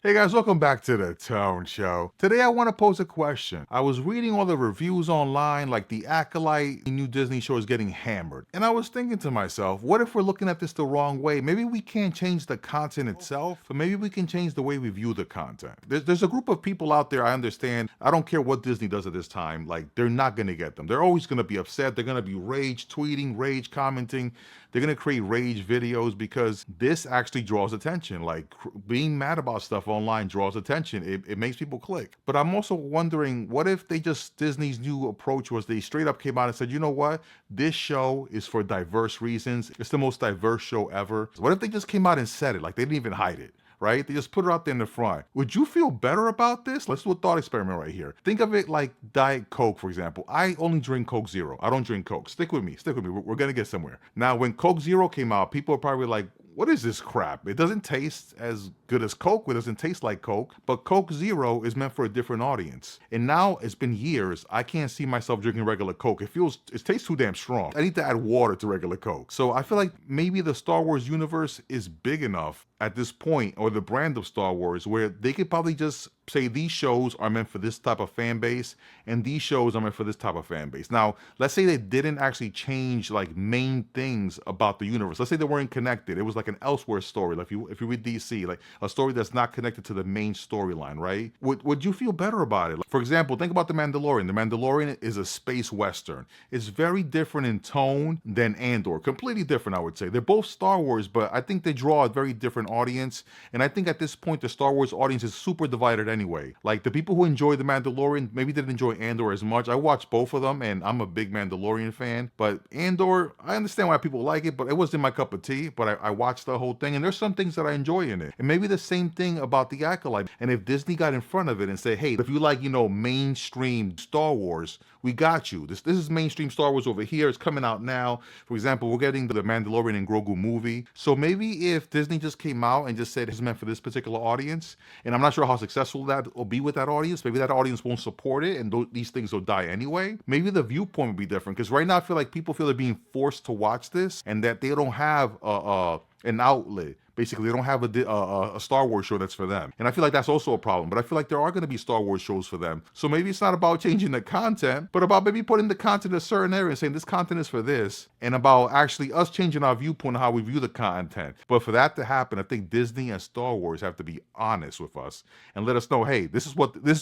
Hey guys, welcome back to the Tone Show. Today I want to pose a question. I was reading all the reviews online, like the Acolyte, the new Disney show is getting hammered. And I was thinking to myself, what if we're looking at this the wrong way? Maybe we can't change the content itself, but maybe we can change the way we view the content. There's a group of people out there, I understand, I don't care what Disney does at this time, like they're not going to get them. They're always going to be upset. They're going to be rage tweeting, rage commenting. They're going to create rage videos because this actually draws attention. Like being mad about stuff online draws attention. It makes people click. But I'm also wondering, what if Disney's new approach was they straight up came out and said, you know what? This show is for diverse reasons. It's the most diverse show ever. What if they just came out and said it? Like they didn't even hide it. Right? They just put it out there in the front. Would you feel better about this? Let's do a thought experiment right here. Think of it like Diet Coke, for example. I only drink Coke Zero. I don't drink Coke. Stick with me. Stick with me. We're going to get somewhere. Now, when Coke Zero came out, people are probably like, what is this crap? It doesn't taste as good as Coke. It doesn't taste like Coke. But Coke Zero is meant for a different audience. And now it's been years. I can't see myself drinking regular Coke. It tastes too damn strong. I need to add water to regular Coke. So I feel like maybe the Star Wars universe is big enough at this point, or the brand of Star Wars, where they could probably just say these shows are meant for this type of fan base and these shows are meant for this type of fan base. Now, let's say they didn't actually change like main things about the universe. Let's say they weren't connected. It was like an elsewhere story. Like if you read DC, like a story that's not connected to the main storyline, right? Would you feel better about it? Like, for example, think about The Mandalorian. The Mandalorian is a space western. It's very different in tone than Andor. Completely different, I would say. They're both Star Wars, but I think they draw a very different audience. And I think at this point, the Star Wars audience is super divided anyway. Like the people who enjoy The Mandalorian maybe didn't enjoy Andor as much. I watched both of them and I'm a big Mandalorian fan. But Andor, I understand why people like it, but it wasn't my cup of tea. But I watched the whole thing and there's some things that I enjoy in it. And maybe the same thing about The Acolyte. And if Disney got in front of it and said, hey, if you like, mainstream Star Wars, we got you. This is mainstream Star Wars over here. It's coming out now. For example, we're getting the Mandalorian and Grogu movie. So maybe if Disney just came out and just said it's meant for this particular audience, and I'm not sure how successful that will be with that audience. Maybe that audience won't support it and these things will die anyway. Maybe the viewpoint would be different because right now I feel like people feel they're being forced to watch this and that they don't have an outlet. Basically, they don't have a Star Wars show that's for them. And I feel like that's also a problem. But I feel like there are going to be Star Wars shows for them. So maybe it's not about changing the content, but about maybe putting the content in a certain area and saying this content is for this, and about actually us changing our viewpoint on how we view the content. But for that to happen, I think Disney and Star Wars have to be honest with us and let us know, hey, this is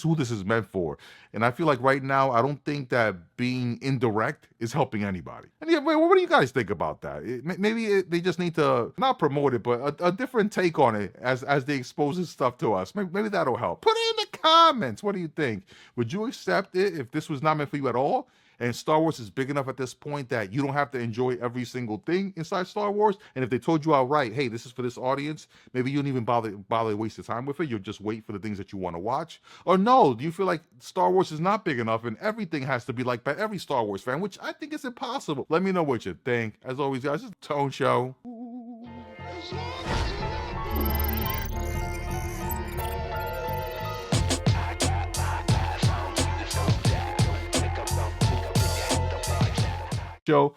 who this is meant for. And I feel like right now, I don't think that being indirect is helping anybody. And yeah, what do you guys think about that? Maybe they just need to not promote it, but a different take on it as they expose this stuff to us. Maybe that'll help. Put it in the comments. What do you think? Would you accept it if this was not meant for you at all? And Star Wars is big enough at this point that you don't have to enjoy every single thing inside Star Wars. And if they told you outright, hey, this is for this audience, maybe you don't even bother waste your time with it. You'll just wait for the things that you want to watch. Or no, do you feel like Star Wars is not big enough and everything has to be liked by every Star Wars fan, which I think is impossible. Let me know what you think. As always, guys, it's a Tone Show. Show.